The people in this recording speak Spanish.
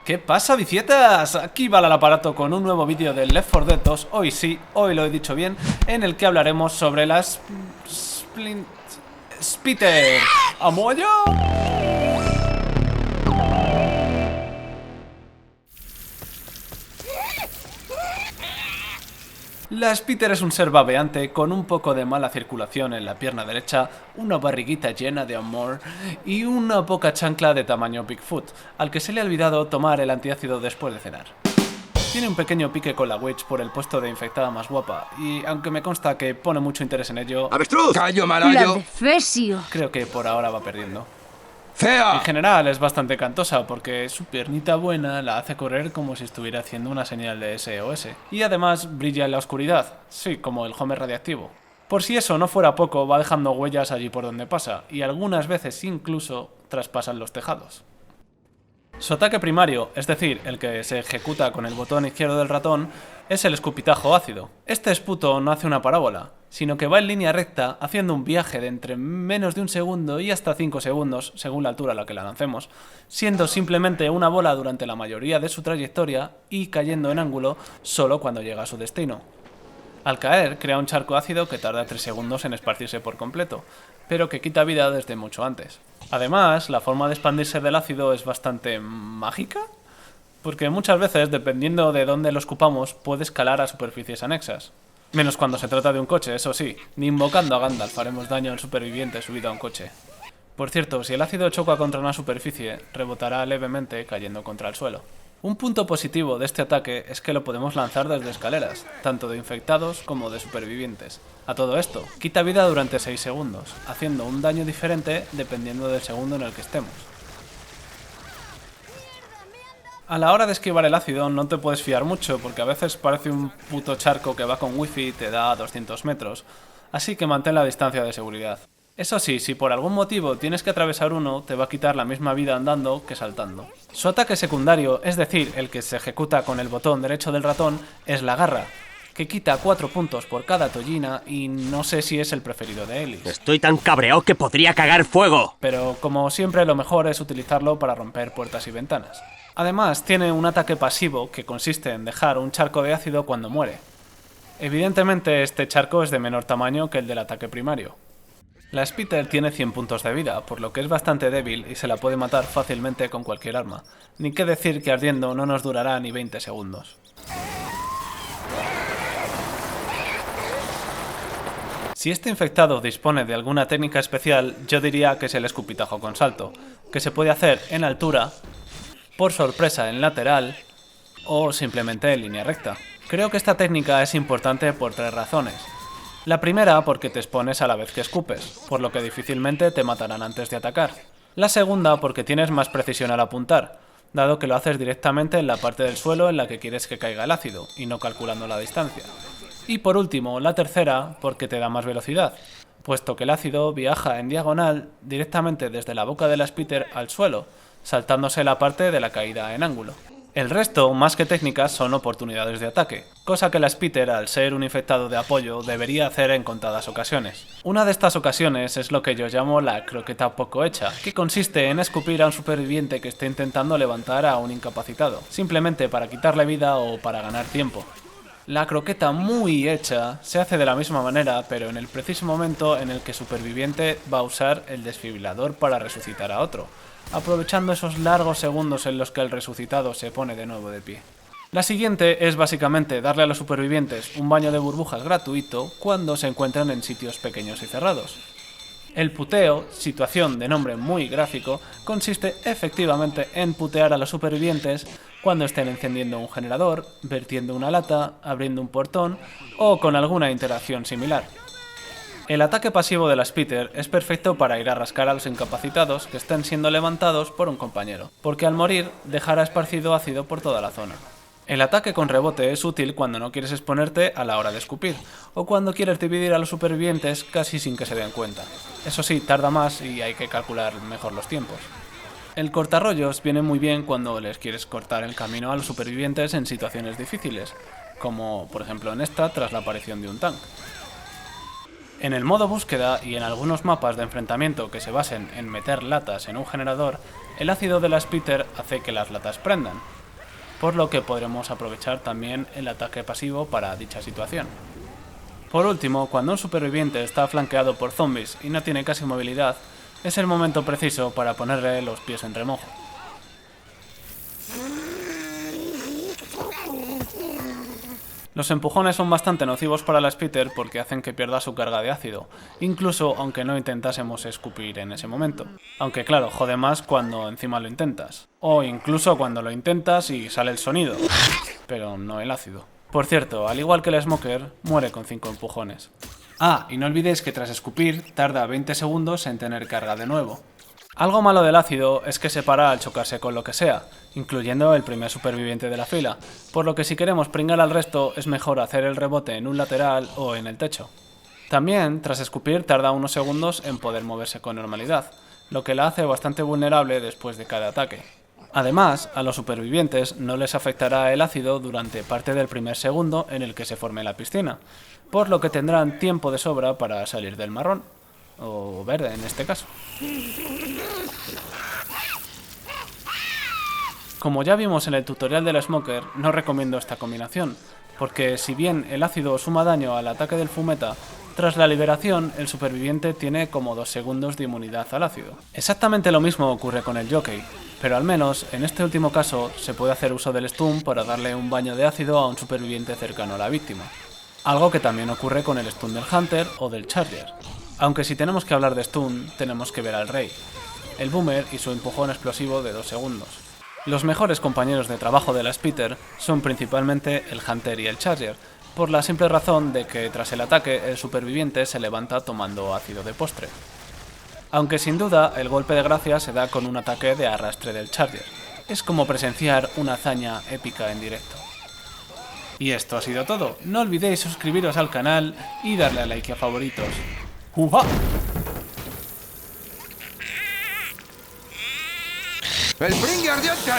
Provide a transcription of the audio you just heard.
¿Qué pasa, vicietas? Aquí va el aparato con un nuevo vídeo de Left 4 Dead 2, hoy sí, hoy lo he dicho bien, en el que hablaremos sobre las... Spitter. ¿Amoyo? La Spitter es un ser babeante con un poco de mala circulación en la pierna derecha, una barriguita llena de amor y una poca chancla de tamaño Bigfoot, al que se le ha olvidado tomar el antiácido después de cenar. Tiene un pequeño pique con la Witch por el puesto de infectada más guapa, y aunque me consta que pone mucho interés en ello, ¡Avestruz! ¡Callo, La malayo! defesio. creo que por ahora va perdiendo. En ¡Fea! general es bastante cantosa porque su piernita buena la hace correr como si estuviera haciendo una señal de SOS. Y además brilla en la oscuridad, sí, como el Homer radiactivo. Por si eso no fuera poco, va dejando huellas allí por donde pasa, y algunas veces incluso traspasan los tejados. Su ataque primario, es decir, el que se ejecuta con el botón izquierdo del ratón, es el escupitajo ácido. Este esputo no hace una parábola, sino que va en línea recta haciendo un viaje de entre menos de un segundo y hasta 5 segundos, según la altura a la que la lancemos, siendo simplemente una bola durante la mayoría de su trayectoria y cayendo en ángulo solo cuando llega a su destino. Al caer, crea un charco ácido que tarda 3 segundos en esparcirse por completo, pero que quita vida desde mucho antes. Además, la forma de expandirse del ácido es bastante mágica, porque muchas veces, dependiendo de dónde lo escupamos, puede escalar a superficies anexas. Menos cuando se trata de un coche, eso sí, ni invocando a Gandalf haremos daño al superviviente subido a un coche. Por cierto, si el ácido choca contra una superficie, rebotará levemente cayendo contra el suelo. Un punto positivo de este ataque es que lo podemos lanzar desde escaleras, tanto de infectados como de supervivientes. A todo esto, quita vida durante 6 segundos, haciendo un daño diferente dependiendo del segundo en el que estemos. A la hora de esquivar el ácido no te puedes fiar mucho porque a veces parece un puto charco que va con wifi y te da a 200 metros, así que mantén la distancia de seguridad. Eso sí, si por algún motivo tienes que atravesar uno, te va a quitar la misma vida andando que saltando. Su ataque secundario, es decir, el que se ejecuta con el botón derecho del ratón, es la garra, que quita 4 puntos por cada tollina y no sé si es el preferido de Ellis. Estoy tan cabreado que podría cagar fuego. Pero como siempre lo mejor es utilizarlo para romper puertas y ventanas. Además tiene un ataque pasivo que consiste en dejar un charco de ácido cuando muere. Evidentemente este charco es de menor tamaño que el del ataque primario. La Spitter tiene 100 puntos de vida, por lo que es bastante débil y se la puede matar fácilmente con cualquier arma. Ni qué decir que ardiendo no nos durará ni 20 segundos. Si este infectado dispone de alguna técnica especial, yo diría que es el escupitajo con salto, que se puede hacer en altura, por sorpresa en lateral o simplemente en línea recta. Creo que esta técnica es importante por 3 razones. La primera porque te expones a la vez que escupes, por lo que difícilmente te matarán antes de atacar. La segunda porque tienes más precisión al apuntar, dado que lo haces directamente en la parte del suelo en la que quieres que caiga el ácido, y no calculando la distancia. Y por último, la tercera porque te da más velocidad, puesto que el ácido viaja en diagonal directamente desde la boca de la Spitter al suelo, saltándose la parte de la caída en ángulo. El resto, más que técnicas, son oportunidades de ataque, cosa que la Spitter, al ser un infectado de apoyo, debería hacer en contadas ocasiones. Una de estas ocasiones es lo que yo llamo la croqueta poco hecha, que consiste en escupir a un superviviente que esté intentando levantar a un incapacitado, simplemente para quitarle vida o para ganar tiempo. La croqueta muy hecha se hace de la misma manera, pero en el preciso momento en el que el superviviente va a usar el desfibrilador para resucitar a otro, aprovechando esos largos segundos en los que el resucitado se pone de nuevo de pie. La siguiente es básicamente darle a los supervivientes un baño de burbujas gratuito cuando se encuentran en sitios pequeños y cerrados. El puteo, situación de nombre muy gráfico, consiste efectivamente en putear a los supervivientes cuando estén encendiendo un generador, vertiendo una lata, abriendo un portón o con alguna interacción similar. El ataque pasivo de la Spitter es perfecto para ir a rascar a los incapacitados que estén siendo levantados por un compañero, porque al morir dejará esparcido ácido por toda la zona. El ataque con rebote es útil cuando no quieres exponerte a la hora de escupir, o cuando quieres dividir a los supervivientes casi sin que se den cuenta. Eso sí, tarda más y hay que calcular mejor los tiempos. El cortarrollos viene muy bien cuando les quieres cortar el camino a los supervivientes en situaciones difíciles, como por ejemplo en esta tras la aparición de un tank. En el modo búsqueda y en algunos mapas de enfrentamiento que se basen en meter latas en un generador, el ácido de la Spitter hace que las latas prendan, por lo que podremos aprovechar también el ataque pasivo para dicha situación. Por último, cuando un superviviente está flanqueado por zombies y no tiene casi movilidad, es el momento preciso para ponerle los pies en remojo. Los empujones son bastante nocivos para la Spitter porque hacen que pierda su carga de ácido, incluso aunque no intentásemos escupir en ese momento. Aunque claro, jode más cuando encima lo intentas. O incluso cuando lo intentas y sale el sonido, pero no el ácido. Por cierto, al igual que el Smoker, muere con 5 empujones. Ah, y no olvidéis que tras escupir tarda 20 segundos en tener carga de nuevo. Algo malo del ácido es que se para al chocarse con lo que sea, incluyendo el primer superviviente de la fila, por lo que si queremos pringar al resto es mejor hacer el rebote en un lateral o en el techo. También, tras escupir tarda unos segundos en poder moverse con normalidad, lo que la hace bastante vulnerable después de cada ataque. Además, a los supervivientes no les afectará el ácido durante parte del primer segundo en el que se forme la piscina, por lo que tendrán tiempo de sobra para salir del marrón, o verde en este caso. Como ya vimos en el tutorial del Smoker, no recomiendo esta combinación, porque si bien el ácido suma daño al ataque del fumeta, tras la liberación el superviviente tiene como 2 segundos de inmunidad al ácido. Exactamente lo mismo ocurre con el jockey, pero al menos en este último caso se puede hacer uso del stun para darle un baño de ácido a un superviviente cercano a la víctima. Algo que también ocurre con el stun del Hunter o del Charger. Aunque si tenemos que hablar de stun, tenemos que ver al Rey, el Boomer y su empujón explosivo de 2 segundos. Los mejores compañeros de trabajo de la Spitter son principalmente el Hunter y el Charger, por la simple razón de que tras el ataque el superviviente se levanta tomando ácido de postre. Aunque sin duda el golpe de gracia se da con un ataque de arrastre del Charger. Es como presenciar una hazaña épica en directo. Y esto ha sido todo. No olvidéis suscribiros al canal y darle a like y a favoritos. ¡Uja! ¡El Pringue ardiente!